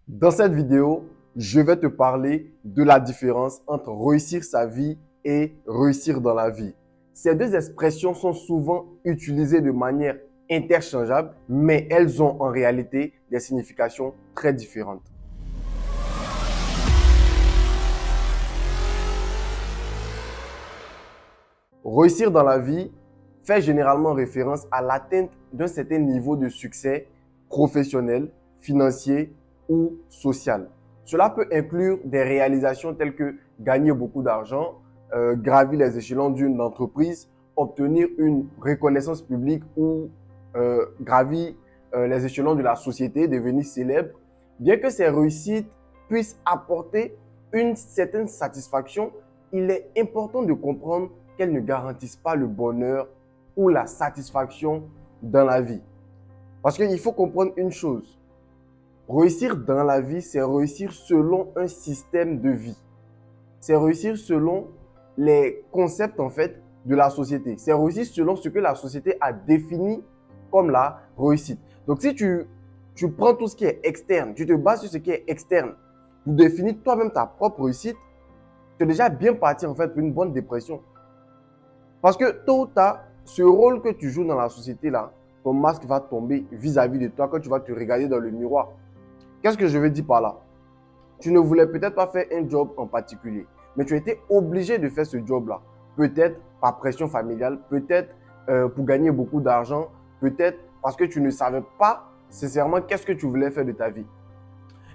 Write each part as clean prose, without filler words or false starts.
Dans cette vidéo, je vais te parler de la différence entre réussir sa vie et réussir dans la vie. Ces deux expressions sont souvent utilisées de manière interchangeable, mais elles ont en réalité des significations très différentes. Réussir dans la vie fait généralement référence à l'atteinte d'un certain niveau de succès professionnel, financier ou social. Cela peut inclure des réalisations telles que gagner beaucoup d'argent, gravir les échelons d'une entreprise, obtenir une reconnaissance publique ou gravir les échelons de la société, devenir célèbre. Bien que ces réussites puissent apporter une certaine satisfaction, il est important de comprendre qu'elles ne garantissent pas le bonheur ou la satisfaction dans la vie. Parce qu'il faut comprendre une chose. Réussir dans la vie, c'est réussir selon un système de vie. C'est réussir selon les concepts en fait de la société. C'est réussir selon ce que la société a défini comme la réussite. Donc si tu prends tout ce qui est externe, tu te bases sur ce qui est externe, tu définis toi-même ta propre réussite, tu es déjà bien parti en fait pour une bonne dépression. Parce que tôt ou tard, ce rôle que tu joues dans la société là, ton masque va tomber vis-à-vis de toi quand tu vas te regarder dans le miroir. Qu'est-ce que je veux dire par là? Tu ne voulais peut-être pas faire un job en particulier, mais tu as été obligé de faire ce job-là. Peut-être par pression familiale, peut-être pour gagner beaucoup d'argent, peut-être parce que tu ne savais pas sincèrement qu'est-ce que tu voulais faire de ta vie.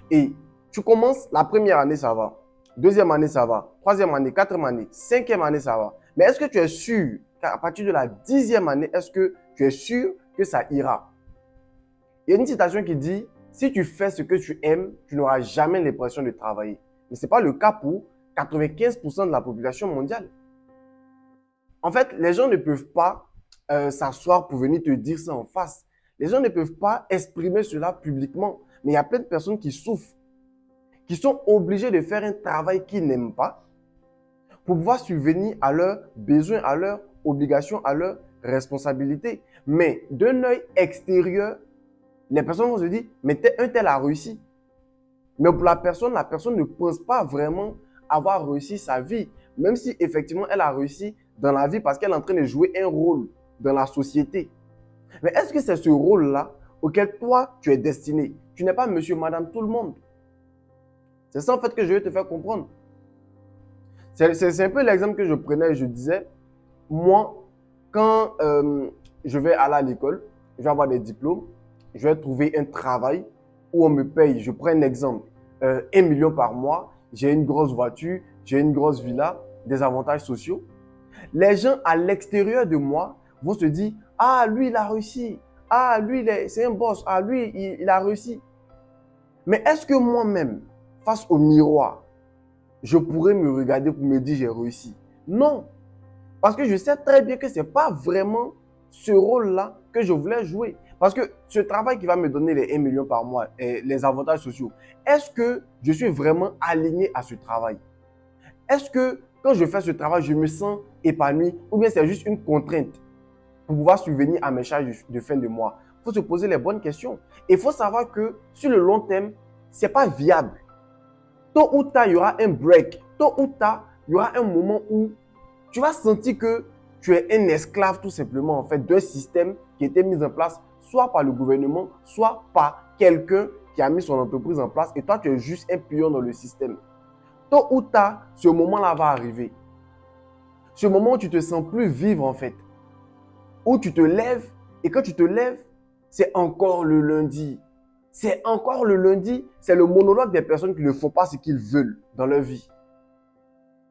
Et tu commences, la première année, ça va. Deuxième année, ça va. Troisième année, quatrième année, cinquième année, ça va. Mais est-ce que tu es sûr qu'à partir de la 10e année, est-ce que tu es sûr que ça ira? Il y a une citation qui dit, si tu fais ce que tu aimes, tu n'auras jamais l'impression de travailler. Mais ce n'est pas le cas pour 95% de la population mondiale. En fait, les gens ne peuvent pas s'asseoir pour venir te dire ça en face. Les gens ne peuvent pas exprimer cela publiquement. Mais il y a plein de personnes qui souffrent, qui sont obligées de faire un travail qu'ils n'aiment pas pour pouvoir subvenir à leurs besoins, à leurs obligations, à leurs responsabilités. Mais d'un œil extérieur, les personnes vont se dire, mais un tel a réussi. Mais pour la personne ne pense pas vraiment avoir réussi sa vie. Même si effectivement elle a réussi dans la vie parce qu'elle est en train de jouer un rôle dans la société. Mais est-ce que c'est ce rôle-là auquel toi tu es destiné? Tu n'es pas monsieur, madame, tout le monde. C'est ça en fait que je vais te faire comprendre. C'est un peu l'exemple que je prenais et je disais, moi, quand je vais aller à l'école, je vais avoir des diplômes, je vais trouver un travail où on me paye, je prends un exemple, 1 million par mois, j'ai une grosse voiture, j'ai une grosse villa, des avantages sociaux. Les gens à l'extérieur de moi vont se dire, ah, lui, il a réussi. Ah, lui, c'est un boss. Ah, lui, il a réussi. Mais est-ce que moi-même, face au miroir, je pourrais me regarder pour me dire j'ai réussi? Non. Parce que je sais très bien que ce n'est pas vraiment ce rôle-là que je voulais jouer. Parce que ce travail qui va me donner les 1 million par mois et les avantages sociaux, est-ce que je suis vraiment aligné à ce travail? Est-ce que quand je fais ce travail, je me sens épanoui ou bien c'est juste une contrainte pour pouvoir subvenir à mes charges de fin de mois? Il faut se poser les bonnes questions. Et il faut savoir que sur le long terme, ce n'est pas viable. Tôt ou tard, il y aura un break. Tôt ou tard, il y aura un moment où tu vas sentir que tu es un esclave tout simplement en fait d'un système qui a été mis en place soit par le gouvernement, soit par quelqu'un qui a mis son entreprise en place et toi tu es juste un pion dans le système. Tôt ou tard, ce moment-là va arriver. Ce moment où tu te sens plus vivre en fait. Où tu te lèves et quand tu te lèves, c'est encore le lundi. C'est encore le lundi. C'est le monologue des personnes qui ne font pas ce qu'ils veulent dans leur vie.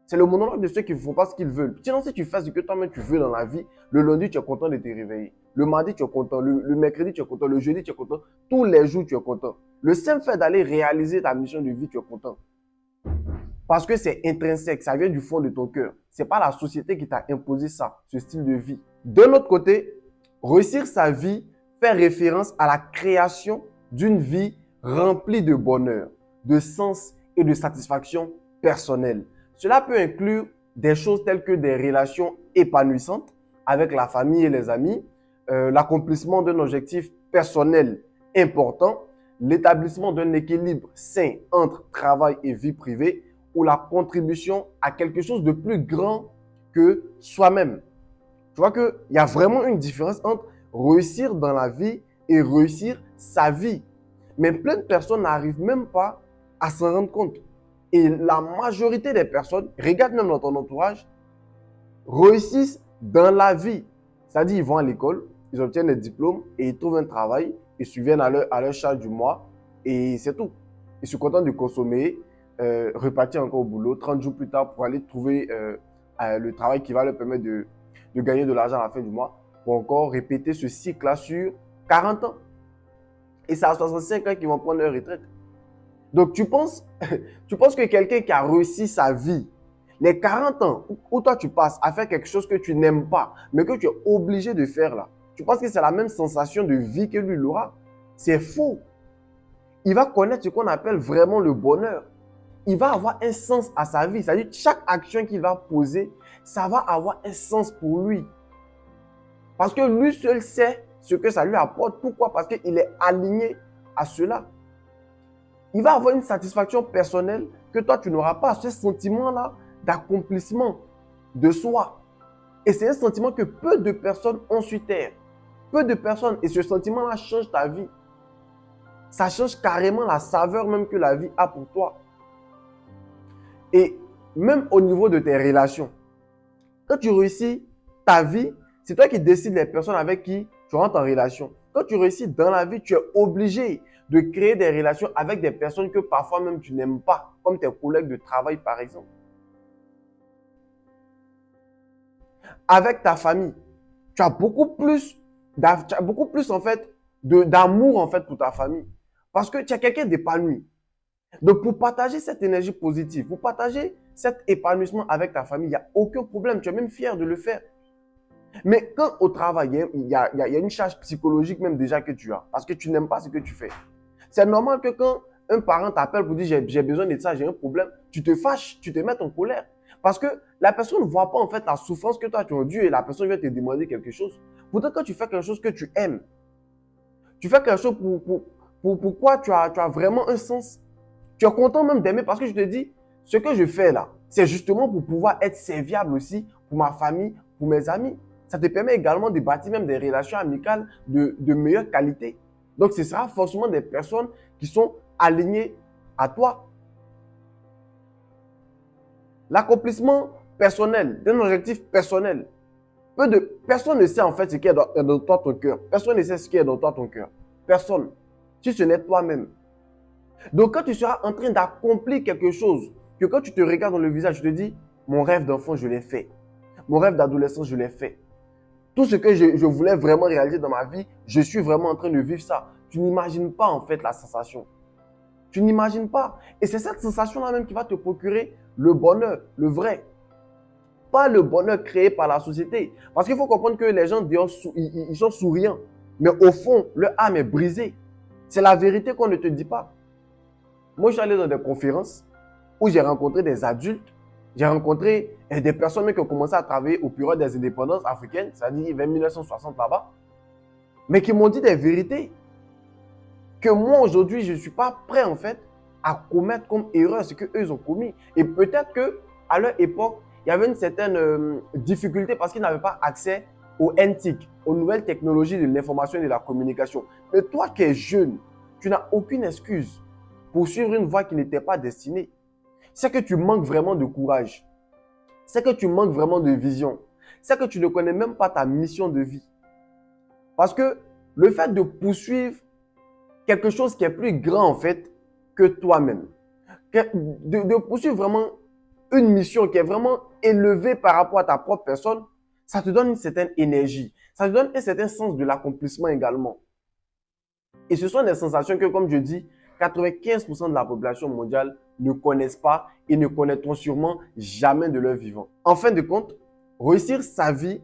C'est le monologue de ceux qui ne font pas ce qu'ils veulent. Sinon, si tu fais ce que toi-même tu veux dans la vie, le lundi, tu es content de te réveiller. Le mardi, tu es content. Le mercredi, tu es content. Le jeudi, tu es content. Tous les jours, tu es content. Le simple fait d'aller réaliser ta mission de vie, tu es content. Parce que c'est intrinsèque, ça vient du fond de ton cœur. Ce n'est pas la société qui t'a imposé ça, ce style de vie. De l'autre côté, réussir sa vie fait référence à la création d'une vie remplie de bonheur, de sens et de satisfaction personnelle. Cela peut inclure des choses telles que des relations épanouissantes avec la famille et les amis, l'accomplissement d'un objectif personnel important, l'établissement d'un équilibre sain entre travail et vie privée ou la contribution à quelque chose de plus grand que soi-même. Tu vois qu'il y a vraiment une différence entre réussir dans la vie et réussir sa vie. Mais plein de personnes n'arrivent même pas à s'en rendre compte. Et la majorité des personnes, regarde même dans ton entourage, réussissent dans la vie. C'est-à-dire, ils vont à l'école, ils obtiennent des diplômes et ils trouvent un travail, ils subviennent à leur charge du mois et c'est tout. Ils sont contents de consommer, repartir encore au boulot 30 jours plus tard pour aller trouver le travail qui va leur permettre de gagner de l'argent à la fin du mois pour encore répéter ce cycle-là sur 40 ans. Et c'est à 65 ans qu'ils vont prendre leur retraite. Donc, tu penses que quelqu'un qui a réussi sa vie, les 40 ans où toi tu passes à faire quelque chose que tu n'aimes pas, mais que tu es obligé de faire là, tu penses que c'est la même sensation de vie que lui aura? C'est faux. Il va connaître ce qu'on appelle vraiment le bonheur. Il va avoir un sens à sa vie. C'est-à-dire chaque action qu'il va poser, ça va avoir un sens pour lui. Parce que lui seul sait ce que ça lui apporte. Pourquoi? Parce qu'il est aligné à cela. Il va avoir une satisfaction personnelle que toi, tu n'auras pas. Ce sentiment-là d'accomplissement de soi. Et c'est un sentiment que peu de personnes ont sur Terre. Peu de personnes. Et ce sentiment-là change ta vie. Ça change carrément la saveur même que la vie a pour toi. Et même au niveau de tes relations. Quand tu réussis ta vie, c'est toi qui décides les personnes avec qui tu rentres en relation. Quand tu réussis dans la vie, tu es obligé de créer des relations avec des personnes que parfois même tu n'aimes pas, comme tes collègues de travail par exemple. Avec ta famille, tu as beaucoup plus en fait d'amour en fait pour ta famille parce que tu es quelqu'un d'épanoui. Donc pour partager cette énergie positive, pour partager cet épanouissement avec ta famille, il n'y a aucun problème, tu es même fier de le faire. Mais quand au travail, il y a une charge psychologique même déjà que tu as parce que tu n'aimes pas ce que tu fais. C'est normal que quand un parent t'appelle pour dire j'ai besoin de ça, j'ai un problème, tu te fâches, tu te mets en colère. Parce que la personne ne voit pas en fait la souffrance que toi tu as endue et la personne vient te demander quelque chose. Pourtant, quand tu fais quelque chose que tu aimes, tu fais quelque chose pour quoi tu as vraiment un sens. Tu es content même d'aimer parce que je te dis, ce que je fais là, c'est justement pour pouvoir être serviable aussi pour ma famille, pour mes amis. Ça te permet également de bâtir même des relations amicales de meilleure qualité. Donc, ce sera forcément des personnes qui sont alignées à toi. L'accomplissement personnel, d'un objectif personnel. Personne ne sait en fait ce qui est dans toi, ton cœur. Personne ne sait ce qui est dans toi, ton cœur. Personne. Si ce n'est toi-même. Donc, quand tu seras en train d'accomplir quelque chose, que quand tu te regardes dans le visage, tu te dis, mon rêve d'enfant, je l'ai fait. Mon rêve d'adolescent, je l'ai fait. Tout ce que je voulais vraiment réaliser dans ma vie, je suis vraiment en train de vivre ça. Tu n'imagines pas en fait la sensation. Tu n'imagines pas. Et c'est cette sensation-là même qui va te procurer le bonheur, le vrai. Pas le bonheur créé par la société. Parce qu'il faut comprendre que les gens dehors, ils sont souriants. Mais au fond, leur âme est brisée. C'est la vérité qu'on ne te dit pas. Moi, je suis allé dans des conférences où j'ai rencontré des adultes. J'ai rencontré des personnes qui ont commencé à travailler au période des indépendances africaines, c'est-à-dire vers 1960 là-bas, mais qui m'ont dit des vérités que moi, aujourd'hui, je ne suis pas prêt en fait à commettre comme erreur ce qu'eux ont commis. Et peut-être qu'à leur époque, il y avait une certaine difficulté parce qu'ils n'avaient pas accès aux NTIC, aux nouvelles technologies de l'information et de la communication. Mais toi qui es jeune, tu n'as aucune excuse pour suivre une voie qui n'était pas destinée. C'est que tu manques vraiment de courage. C'est que tu manques vraiment de vision. C'est que tu ne connais même pas ta mission de vie. Parce que le fait de poursuivre quelque chose qui est plus grand en fait que toi-même, de poursuivre vraiment une mission qui est vraiment élevée par rapport à ta propre personne, ça te donne une certaine énergie. Ça te donne un certain sens de l'accomplissement également. Et ce sont des sensations que, comme je dis, 95% de la population mondiale ne connaissent pas et ne connaîtront sûrement jamais de leur vivant. En fin de compte, réussir sa vie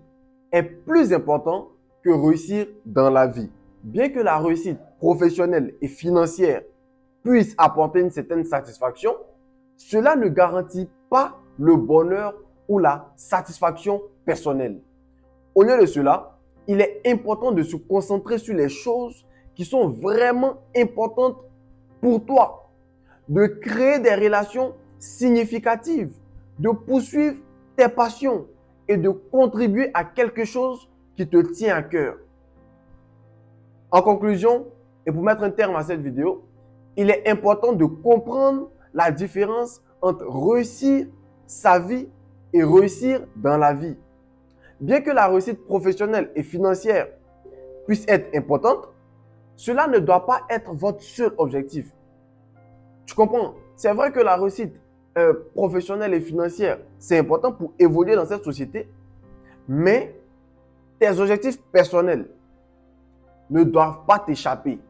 est plus important que réussir dans la vie. Bien que la réussite professionnelle et financière puisse apporter une certaine satisfaction, cela ne garantit pas le bonheur ou la satisfaction personnelle. Au lieu de cela, il est important de se concentrer sur les choses qui sont vraiment importantes pour toi de créer des relations significatives, de poursuivre tes passions et de contribuer à quelque chose qui te tient à cœur. En conclusion, et pour mettre un terme à cette vidéo, il est important de comprendre la différence entre réussir sa vie et réussir dans la vie. Bien que la réussite professionnelle et financière puisse être importante, cela ne doit pas être votre seul objectif. Tu comprends? C'est vrai que la réussite professionnelle et financière, c'est important pour évoluer dans cette société, mais tes objectifs personnels ne doivent pas t'échapper.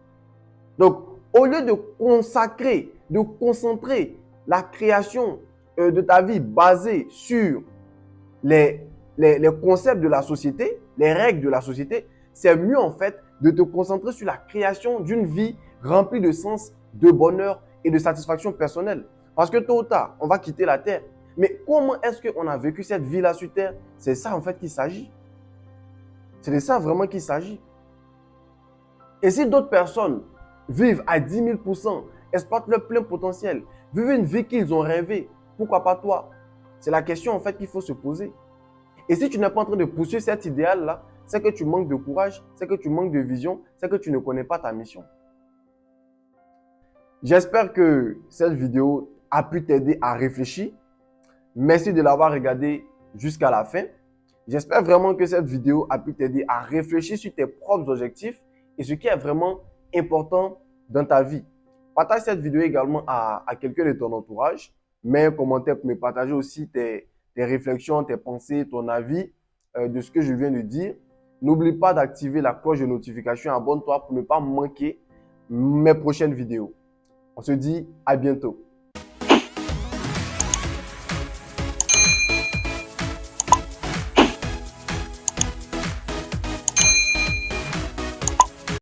Donc, au lieu de consacrer, de concentrer la création de ta vie basée sur les concepts de la société, les règles de la société, c'est mieux en fait de te concentrer sur la création d'une vie remplie de sens, de bonheur et de satisfaction personnelle. Parce que tôt ou tard, on va quitter la terre. Mais comment est-ce qu'on a vécu cette vie-là sur terre? C'est ça en fait qu'il s'agit. C'est de ça vraiment qu'il s'agit. Et si d'autres personnes vivent à 10 000%, exploitent leur plein potentiel, vivent une vie qu'ils ont rêvé, pourquoi pas toi? C'est la question en fait qu'il faut se poser. Et si tu n'es pas en train de poursuivre cet idéal-là, c'est que tu manques de courage, c'est que tu manques de vision, c'est que tu ne connais pas ta mission. J'espère que cette vidéo a pu t'aider à réfléchir. Merci de l'avoir regardé jusqu'à la fin. J'espère vraiment que cette vidéo a pu t'aider à réfléchir sur tes propres objectifs et ce qui est vraiment important dans ta vie. Partage cette vidéo également à quelqu'un de ton entourage. Mets un commentaire pour me partager aussi tes réflexions, tes pensées, ton avis de ce que je viens de dire. N'oublie pas d'activer la cloche de notification. Abonne-toi pour ne pas manquer mes prochaines vidéos. On se dit à bientôt.